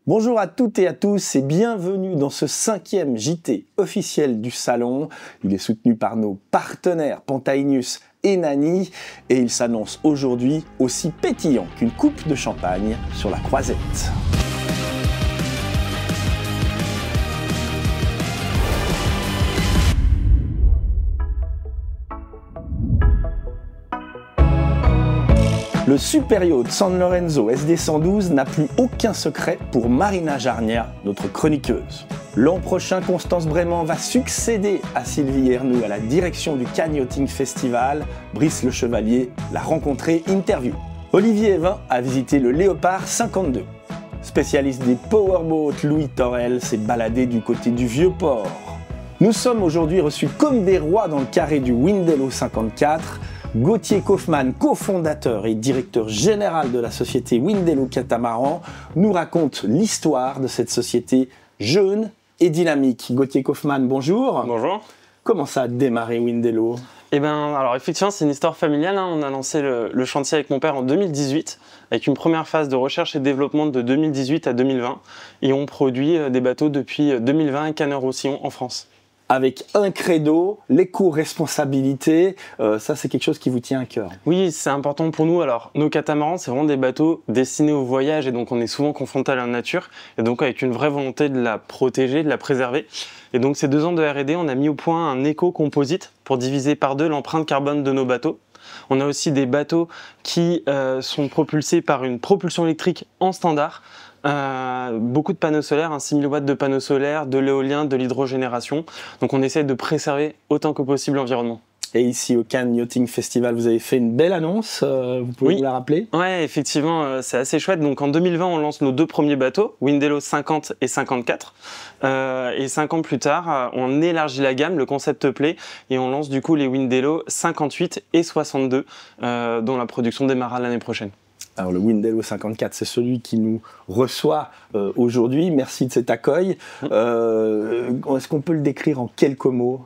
Bonjour à toutes et à tous et bienvenue dans ce 5e JT officiel du salon. Il est soutenu par nos partenaires Pantaenius et Nani et il s'annonce aujourd'hui aussi pétillant qu'une coupe de champagne sur la croisette. Le super yacht San Lorenzo SD112 n'a plus aucun secret pour Marina Jarnia, notre chroniqueuse. L'an prochain, Constance Brément va succéder à Sylvie Ernoult à la direction du Cannes Yachting Festival. Brice Le Chevalier l'a rencontré, interview. Olivier Evin a visité le Léopard 52. Spécialiste des powerboats, Louis Torel s'est baladé du côté du Vieux-Port. Nous sommes aujourd'hui reçus comme des rois dans le carré du Windello 54. Gauthier Kaufmann, cofondateur et directeur général de la société Windello Catamaran, nous raconte l'histoire de cette société jeune et dynamique. Gauthier Kaufmann, bonjour. Bonjour. Comment ça a démarré Windello ? Alors effectivement, c'est une histoire familiale. On a lancé le chantier avec mon père en 2018, avec une première phase de recherche et développement de 2018 à 2020. Et on produit des bateaux depuis 2020 à Cannes-Roussillon en France. Avec un credo, l'éco-responsabilité, ça c'est quelque chose qui vous tient à cœur. Oui, c'est important pour nous. Alors, nos catamarans, c'est vraiment des bateaux destinés au voyage et donc on est souvent confronté à la nature et donc avec une vraie volonté de la protéger, de la préserver. Et donc ces 2 ans de R&D, on a mis au point un éco-composite pour diviser par 2 l'empreinte carbone de nos bateaux. On a aussi des bateaux qui sont propulsés par une propulsion électrique en standard. Beaucoup de panneaux solaires, 6000 watts de panneaux solaires, de l'éolien, de l'hydrogénération. Donc on essaie de préserver autant que possible l'environnement. Et ici au Cannes Yachting Festival, vous avez fait une belle annonce, vous pouvez nous la rappeler ? Ouais, effectivement, c'est assez chouette. Donc en 2020, on lance nos 2 premiers bateaux, Windello 50 et 54. Et 5 ans plus tard, on élargit la gamme, le concept plaît, et on lance du coup les Windello 58 et 62, dont la production démarrera l'année prochaine. Alors le Windello 54, c'est celui qui nous reçoit aujourd'hui. Merci de cet accueil. Est-ce qu'on peut le décrire en quelques mots ?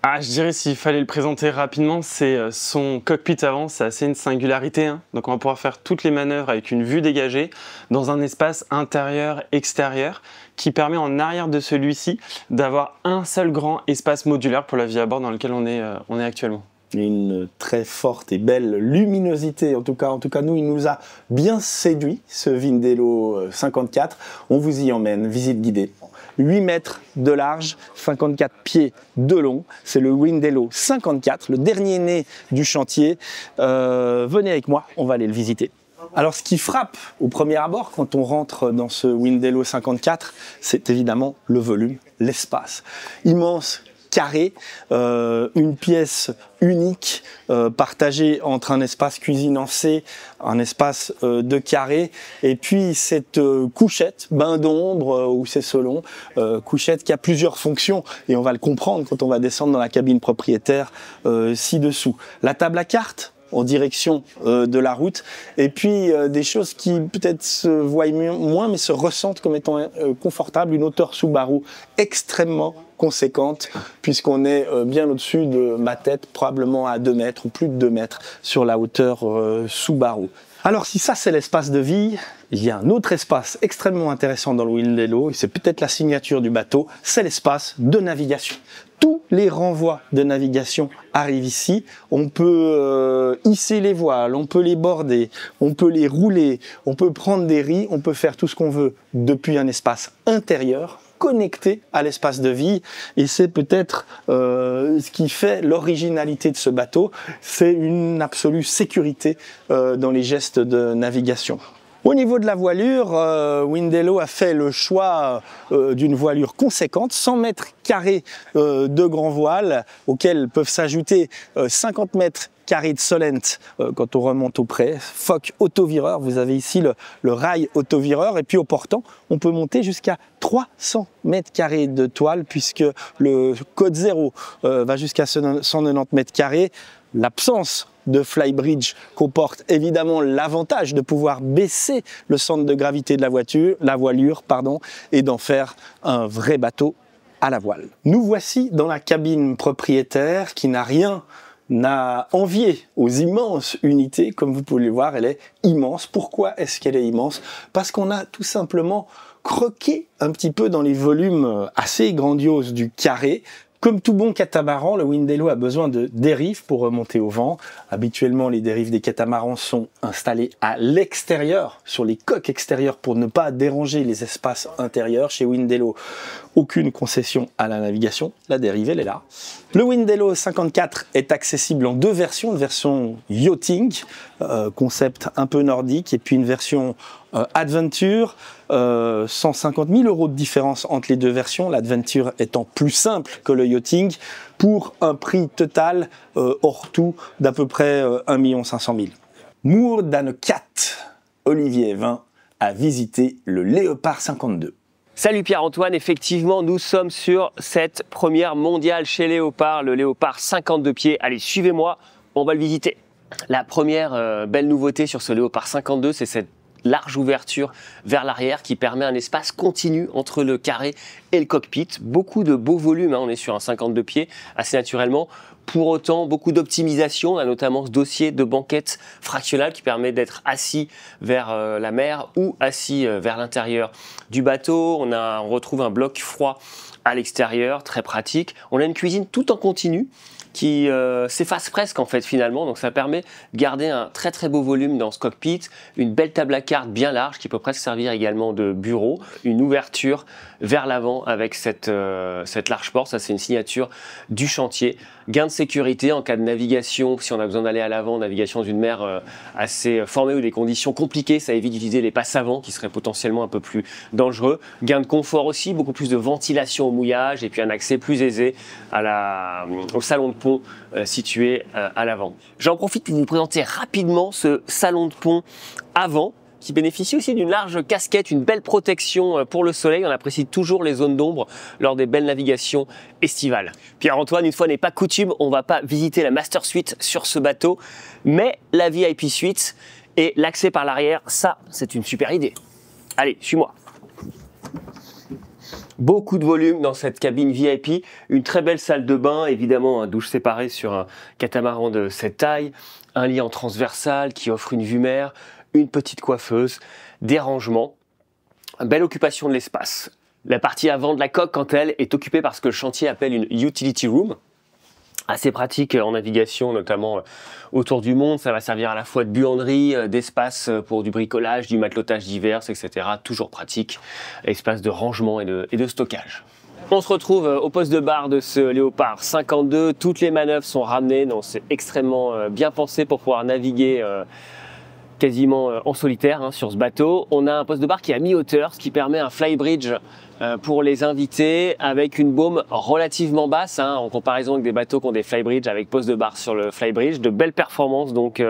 Je dirais s'il fallait le présenter rapidement, c'est son cockpit avant, c'est assez une singularité. Donc on va pouvoir faire toutes les manœuvres avec une vue dégagée dans un espace intérieur-extérieur qui permet en arrière de celui-ci d'avoir un seul grand espace modulaire pour la vie à bord dans lequel on est actuellement. Une très forte et belle luminosité, en tout cas nous, il nous a bien séduit ce Windello 54. On vous y emmène, visite guidée. 8 mètres de large, 54 pieds de long. C'est le Windello 54, le dernier né du chantier. Venez avec moi, on va aller le visiter. Alors ce qui frappe au premier abord quand on rentre dans ce Windello 54, c'est évidemment le volume, l'espace. Immense, carré, une pièce unique partagée entre un espace cuisine en C, un espace de carré et puis cette couchette, bain d'ombre ou c'est selon, couchette qui a plusieurs fonctions et on va le comprendre quand on va descendre dans la cabine propriétaire ci-dessous. La table à cartes en direction de la route et puis des choses qui peut-être se voient moins mais se ressentent comme étant confortables, une hauteur Subaru extrêmement conséquente puisqu'on est bien au-dessus de ma tête, probablement à 2 mètres ou plus de 2 mètres sur la hauteur Subaru. Alors si ça c'est l'espace de vie, il y a un autre espace extrêmement intéressant dans le Windello et c'est peut-être la signature du bateau, c'est l'espace de navigation. Tous les renvois de navigation arrivent ici. On peut hisser les voiles, on peut les border, on peut les rouler, on peut prendre des ris, on peut faire tout ce qu'on veut depuis un espace intérieur connecté à l'espace de vie et c'est peut-être ce qui fait l'originalité de ce bateau, c'est une absolue sécurité dans les gestes de navigation. Au niveau de la voilure, Windello a fait le choix d'une voilure conséquente, 100 mètres carrés de grand voile, auxquels peuvent s'ajouter 50 mètres carré de Solent quand on remonte au près, Foc autovireur, vous avez ici le rail autovireur et puis au portant on peut monter jusqu'à 300 mètres carrés de toile puisque le code 0 va jusqu'à 190 mètres carrés. L'absence de flybridge comporte évidemment l'avantage de pouvoir baisser le centre de gravité de la voilure et d'en faire un vrai bateau à la voile. Nous voici dans la cabine propriétaire qui n'a rien n'a envié aux immenses unités. Comme vous pouvez le voir, elle est immense. Pourquoi est-ce qu'elle est immense? Parce qu'on a tout simplement croqué un petit peu dans les volumes assez grandioses du carré. Comme tout bon catamaran, le Windelo a besoin de dérives pour remonter au vent. Habituellement, les dérives des catamarans sont installées à l'extérieur, sur les coques extérieures, pour ne pas déranger les espaces intérieurs. Chez Windelo, aucune concession à la navigation. La dérive, elle est là. Le Windelo 54 est accessible en deux versions. Une version yachting, concept un peu nordique, et puis une version Adventure. 150 000 € de différence entre les deux versions, l'Adventure étant plus simple que le yachting, pour un prix total hors tout d'à peu près 1 500 000 €. Moore Danecat, Olivier Evin a visité le Léopard 52. Salut Pierre-Antoine, effectivement nous sommes sur cette première mondiale chez Léopard, le Léopard 52 pieds. Allez, suivez-moi, on va le visiter. La première belle nouveauté sur ce Léopard 52, c'est cette large ouverture vers l'arrière qui permet un espace continu entre le carré et le cockpit. Beaucoup de beaux volumes, hein, on est sur un 52 pieds assez naturellement. Pour autant, beaucoup d'optimisation, on a notamment ce dossier de banquette fractionnelle qui permet d'être assis vers la mer ou assis vers l'intérieur du bateau. On retrouve un bloc froid à l'extérieur, très pratique. On a une cuisine tout en continu qui s'efface presque en fait finalement, donc ça permet de garder un très très beau volume dans ce cockpit, une belle table à cartes bien large qui peut presque servir également de bureau, une ouverture vers l'avant avec cette large porte, ça c'est une signature du chantier. Gain de sécurité en cas de navigation, si on a besoin d'aller à l'avant, navigation d'une mer assez formée ou des conditions compliquées, ça évite d'utiliser les passes avant qui seraient potentiellement un peu plus dangereux. Gain de confort aussi, beaucoup plus de ventilation au mouillage et puis un accès plus aisé au salon de pont situé à l'avant. J'en profite pour vous présenter rapidement ce salon de pont avant, qui bénéficie aussi d'une large casquette, une belle protection pour le soleil. On apprécie toujours les zones d'ombre lors des belles navigations estivales. Pierre-Antoine, une fois n'est pas coutume, on ne va pas visiter la Master Suite sur ce bateau, mais la VIP Suite et l'accès par l'arrière, ça, c'est une super idée. Allez, suis-moi. Beaucoup de volume dans cette cabine VIP, une très belle salle de bain, évidemment un douche séparée sur un catamaran de cette taille, un lit en transversal qui offre une vue mer, une petite coiffeuse, des rangements, belle occupation de l'espace. La partie avant de la coque, quant à elle, est occupée par ce que le chantier appelle une utility room, assez pratique en navigation, notamment autour du monde. Ça va servir à la fois de buanderie, d'espace pour du bricolage, du matelotage divers, etc. Toujours pratique, espace de rangement et de stockage. On se retrouve au poste de barre de ce Léopard 52. Toutes les manœuvres sont ramenées, donc c'est extrêmement bien pensé pour pouvoir naviguer quasiment en solitaire sur ce bateau. On a un poste de barre qui est à mi-hauteur, ce qui permet un flybridge pour les invités avec une baume relativement basse en comparaison avec des bateaux qui ont des flybridges avec poste de barre sur le flybridge. De belles performances donc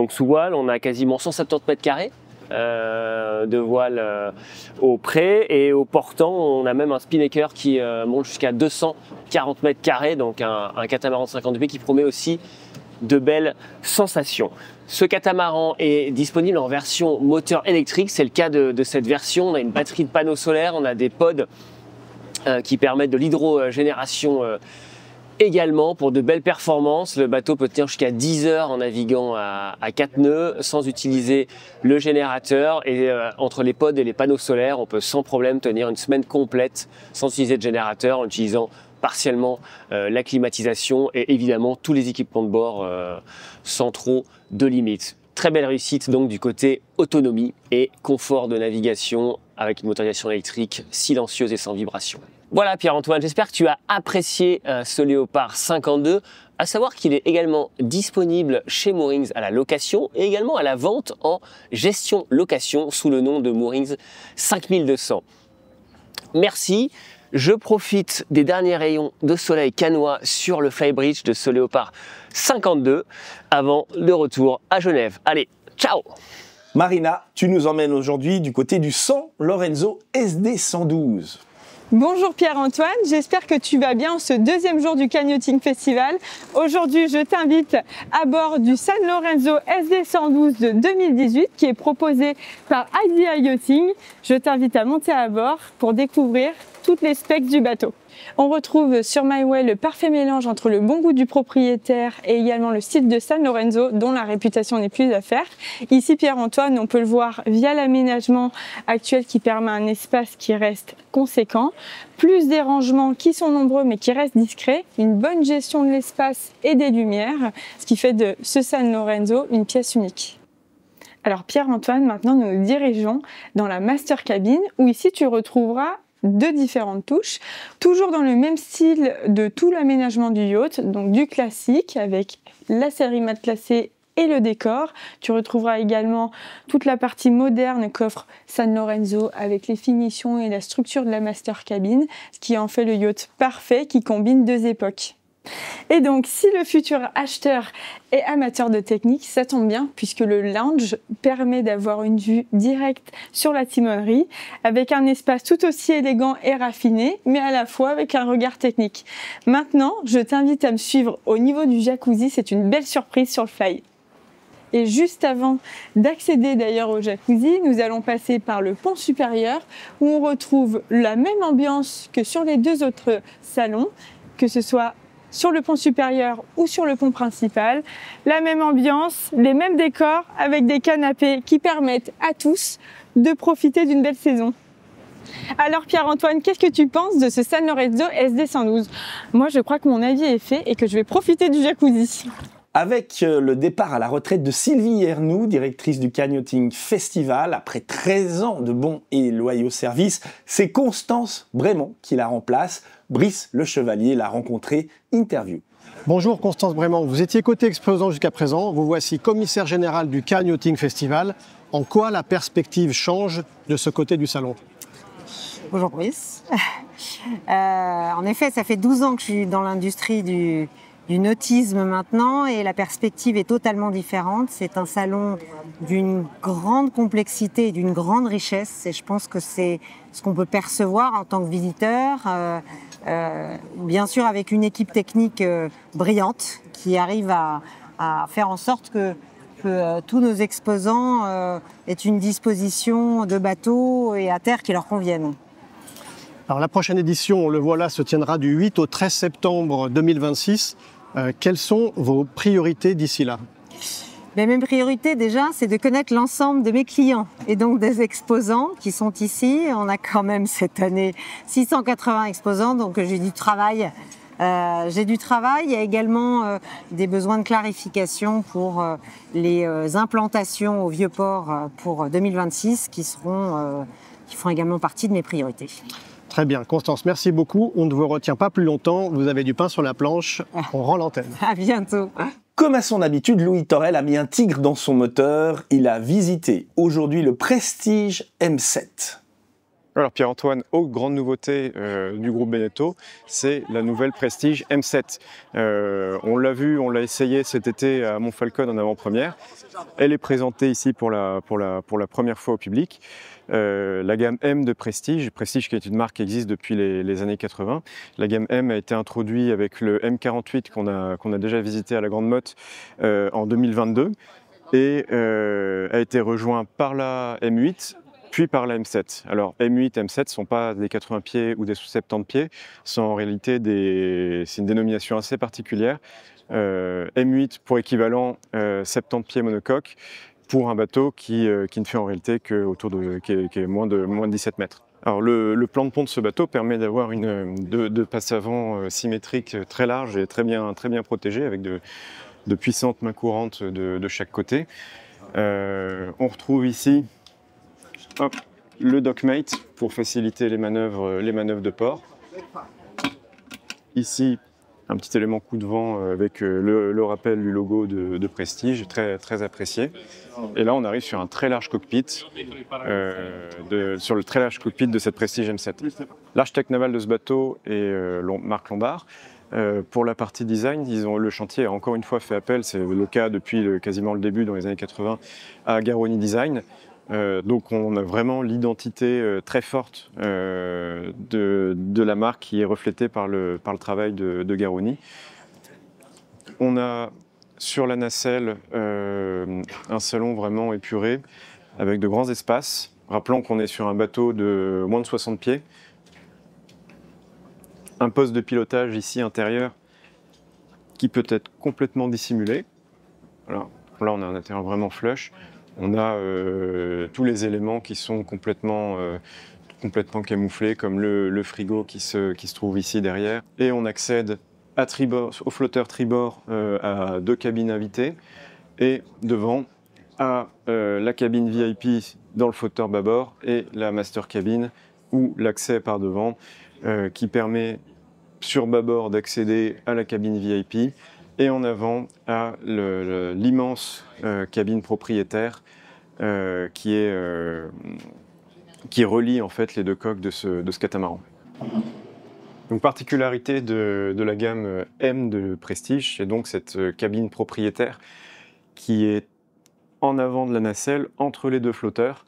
sous voile. On a quasiment 170 mètres carrés de voile au pré, et au portant on a même un spinnaker qui monte jusqu'à 240 mètres carrés, donc un catamaran 52 pieds qui promet aussi de belles sensations. Ce catamaran est disponible en version moteur électrique, c'est le cas de cette version. On a une batterie de panneaux solaires, on a des pods qui permettent de l'hydrogénération également pour de belles performances. Le bateau peut tenir jusqu'à 10 heures en naviguant à 4 nœuds sans utiliser le générateur, et entre les pods et les panneaux solaires, on peut sans problème tenir une semaine complète sans utiliser de générateur, en utilisant partiellement la climatisation et évidemment tous les équipements de bord sans trop de limites. Très belle réussite donc du côté autonomie et confort de navigation avec une motorisation électrique silencieuse et sans vibration. Voilà Pierre-Antoine, j'espère que tu as apprécié ce Léopard 52, à savoir qu'il est également disponible chez Moorings à la location et également à la vente en gestion location sous le nom de Moorings 5200. Merci. Je profite des derniers rayons de soleil cannois sur le flybridge de ce Léopard 52 avant le retour à Genève. Allez, ciao! Marina, tu nous emmènes aujourd'hui du côté du San Lorenzo SD 112. Bonjour Pierre-Antoine, j'espère que tu vas bien en ce deuxième jour du Cannes Yachting Festival. Aujourd'hui, je t'invite à bord du San Lorenzo SD 112 de 2018 qui est proposé par IDEA Yachting. Je t'invite à monter à bord pour découvrir toutes les specs du bateau. On retrouve sur MyWay le parfait mélange entre le bon goût du propriétaire et également le style de San Lorenzo, dont la réputation n'est plus à faire. Ici, Pierre-Antoine, on peut le voir via l'aménagement actuel qui permet un espace qui reste conséquent, plus des rangements qui sont nombreux mais qui restent discrets, une bonne gestion de l'espace et des lumières, ce qui fait de ce San Lorenzo une pièce unique. Alors Pierre-Antoine, maintenant nous nous dirigeons dans la master cabine où ici tu retrouveras deux différentes touches, toujours dans le même style de tout l'aménagement du yacht, donc du classique avec la sellerie matelassée et le décor. Tu retrouveras également toute la partie moderne qu'offre San Lorenzo avec les finitions et la structure de la master cabine, ce qui en fait le yacht parfait qui combine deux époques. Et donc, si le futur acheteur est amateur de technique, ça tombe bien puisque le lounge permet d'avoir une vue directe sur la timonerie avec un espace tout aussi élégant et raffiné, mais à la fois avec un regard technique. Maintenant, je t'invite à me suivre au niveau du jacuzzi, c'est une belle surprise sur le fly. Et juste avant d'accéder d'ailleurs au jacuzzi, nous allons passer par le pont supérieur où on retrouve la même ambiance que sur les deux autres salons, que ce soit sur le pont supérieur ou sur le pont principal. La même ambiance, les mêmes décors avec des canapés qui permettent à tous de profiter d'une belle saison. Alors Pierre-Antoine, qu'est-ce que tu penses de ce San Lorenzo SD112? Moi je crois que mon avis est fait et que je vais profiter du jacuzzi. Avec le départ à la retraite de Sylvie Ernoux, directrice du Canyoting Festival, après 13 ans de bons et loyaux services, c'est Constance Brémond qui la remplace. Brice Le Chevalier l'a rencontrée, interview. Bonjour Constance Brémond, vous étiez côté exposant jusqu'à présent, vous voici commissaire général du Canyoting Festival. En quoi la perspective change de ce côté du salon? Bonjour Brice. En effet, ça fait 12 ans que je suis dans l'industrie du nautisme maintenant et la perspective est totalement différente. C'est un salon d'une grande complexité et d'une grande richesse et je pense que c'est ce qu'on peut percevoir en tant que visiteur. Bien sûr avec une équipe technique brillante qui arrive à faire en sorte que tous nos exposants aient une disposition de bateaux et à terre qui leur conviennent. Alors la prochaine édition, on le voit là, se tiendra du 8 au 13 septembre 2026. Quelles sont vos priorités d'ici là? Mes priorités déjà, c'est de connaître l'ensemble de mes clients et donc des exposants qui sont ici. On a quand même cette année 680 exposants, donc j'ai du travail. Il y a également des besoins de clarification pour les implantations au Vieux-Port pour 2026 qui font également partie de mes priorités. Très bien, Constance, merci beaucoup. On ne vous retient pas plus longtemps. Vous avez du pain sur la planche. On rend l'antenne. À bientôt. Comme à son habitude, Louis Torel a mis un tigre dans son moteur. Il a visité aujourd'hui le Prestige M7. Alors Pierre-Antoine, autre grande nouveauté du groupe Beneteau, c'est la nouvelle Prestige M7. On l'a vu, on l'a essayé cet été à Montfalcon en avant-première. Elle est présentée ici pour la première fois au public. La gamme M de Prestige qui est une marque qui existe depuis les années 80. La gamme M a été introduite avec le M48 qu'on a déjà visité à la Grande Motte en 2022 et a été rejoint par la M8 puis par la M7. Alors M8, M7 ne sont pas des 80 pieds ou des 70 pieds, sont en réalité c'est une dénomination assez particulière. M8 pour équivalent 70 pieds monocoque pour un bateau qui ne fait en réalité qui est moins de 17 mètres. Alors le plan de pont de ce bateau permet d'avoir deux passes avant symétriques très larges et très bien protégées avec de puissantes mains courantes de chaque côté. On retrouve ici le dockmate pour faciliter les manœuvres de port. Ici, un petit élément coup de vent avec le rappel du logo de Prestige, très apprécié. Et là, on arrive sur un très large cockpit, sur le très large cockpit de cette Prestige M7. L'architecte naval de ce bateau est Marc Lombard. Pour la partie design, le chantier a encore une fois fait appel, c'est le cas depuis quasiment le début, dans les années 80, à Garroni Design. Donc on a vraiment l'identité très forte de la marque qui est reflétée par le travail de Garroni. On a sur la nacelle un salon vraiment épuré avec de grands espaces. Rappelons qu'on est sur un bateau de moins de 60 pieds. un poste de pilotage ici intérieur qui peut être complètement dissimulé. Voilà. Là, on a un intérieur vraiment flush. On a tous les éléments qui sont complètement camouflés, comme le frigo qui se trouve ici derrière. Et on accède à tribord, au flotteur tribord à 2 cabines invitées. Et devant, à la cabine VIP dans le flotteur bâbord et la master cabine, ou l'accès par devant, qui permet sur bâbord d'accéder à la cabine VIP, et en avant à l'immense cabine propriétaire qui relie en fait les 2 coques de ce catamaran. Donc, particularité de la gamme M de Prestige, c'est donc cette cabine propriétaire qui est en avant de la nacelle entre les 2 flotteurs,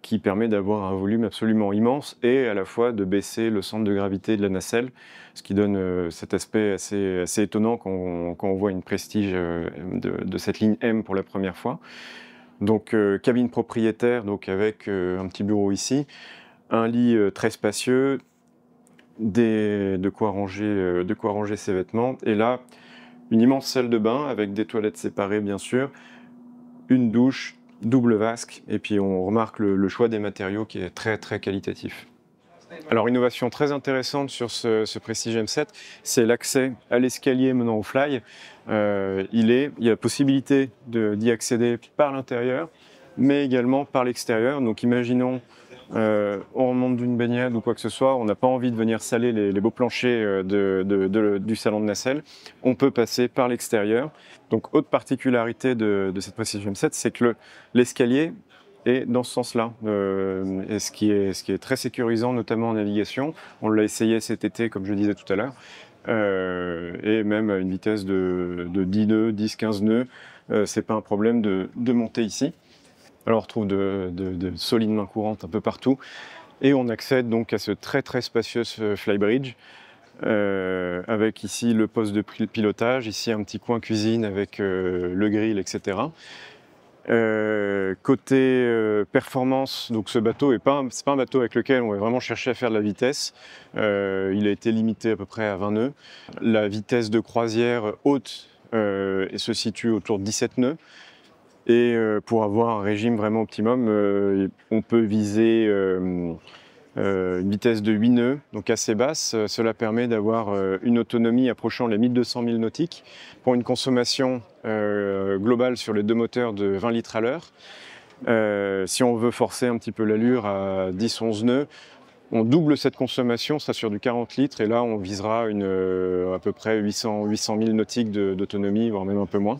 qui permet d'avoir un volume absolument immense et à la fois de baisser le centre de gravité de la nacelle, ce qui donne cet aspect assez étonnant quand on voit une Prestige de cette ligne M pour la première fois. Donc cabine propriétaire, donc avec un petit bureau ici, un lit très spacieux, de quoi ranger ses vêtements, et là une immense salle de bain avec des toilettes séparées bien sûr, une douche, double vasque, et puis on remarque le choix des matériaux qui est très très qualitatif. Alors, innovation très intéressante sur ce Prestige M7, c'est l'accès à l'escalier menant au fly. Il y a la possibilité d'y accéder par l'intérieur, mais également par l'extérieur. Donc imaginons, on remonte d'une baignade ou quoi que ce soit, on n'a pas envie de venir saler les beaux planchers du salon de nacelle, on peut passer par l'extérieur. Donc autre particularité de cette Prestige M7, c'est que l'escalier est dans ce sens-là, et ce qui est très sécurisant, notamment en navigation. On l'a essayé cet été, comme je disais tout à l'heure, et même à une vitesse de 10 nœuds, 10-15 nœuds, c'est pas un problème de monter ici. Alors on retrouve de solides mains courantes un peu partout, et on accède donc à ce très très spacieux flybridge, avec ici le poste de pilotage, ici un petit coin cuisine avec le grill, etc. Côté performance, donc ce bateau c'est pas un bateau avec lequel on va vraiment chercher à faire de la vitesse. Il a été limité à peu près à 20 nœuds. La vitesse de croisière haute se situe autour de 17 nœuds. Et pour avoir un régime vraiment optimum, on peut viser une vitesse de 8 nœuds, donc assez basse. Cela permet d'avoir une autonomie approchant les 1200 000 nautiques pour une consommation globale sur les 2 moteurs de 20 litres à l'heure. Si on veut forcer un petit peu l'allure à 10-11 nœuds, on double cette consommation, ça sur du 40 litres, et là on visera à peu près 800 000 nautiques d'autonomie, voire même un peu moins.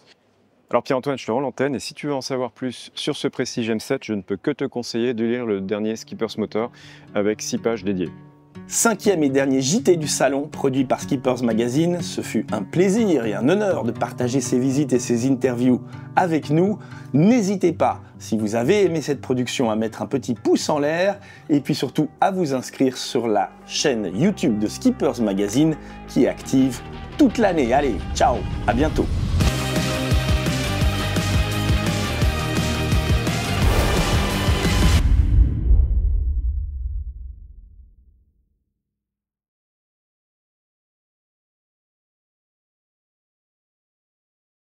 Alors Pierre-Antoine, je te rends l'antenne, et si tu veux en savoir plus sur ce Prestige M7, je ne peux que te conseiller de lire le dernier Skipper's Motor avec 6 pages dédiées. 5e et dernier JT du salon, produit par Skippers Magazine. Ce fut un plaisir et un honneur de partager ces visites et ces interviews avec nous. N'hésitez pas, si vous avez aimé cette production, à mettre un petit pouce en l'air, et puis surtout à vous inscrire sur la chaîne YouTube de Skippers Magazine qui est active toute l'année. Allez, ciao, à bientôt.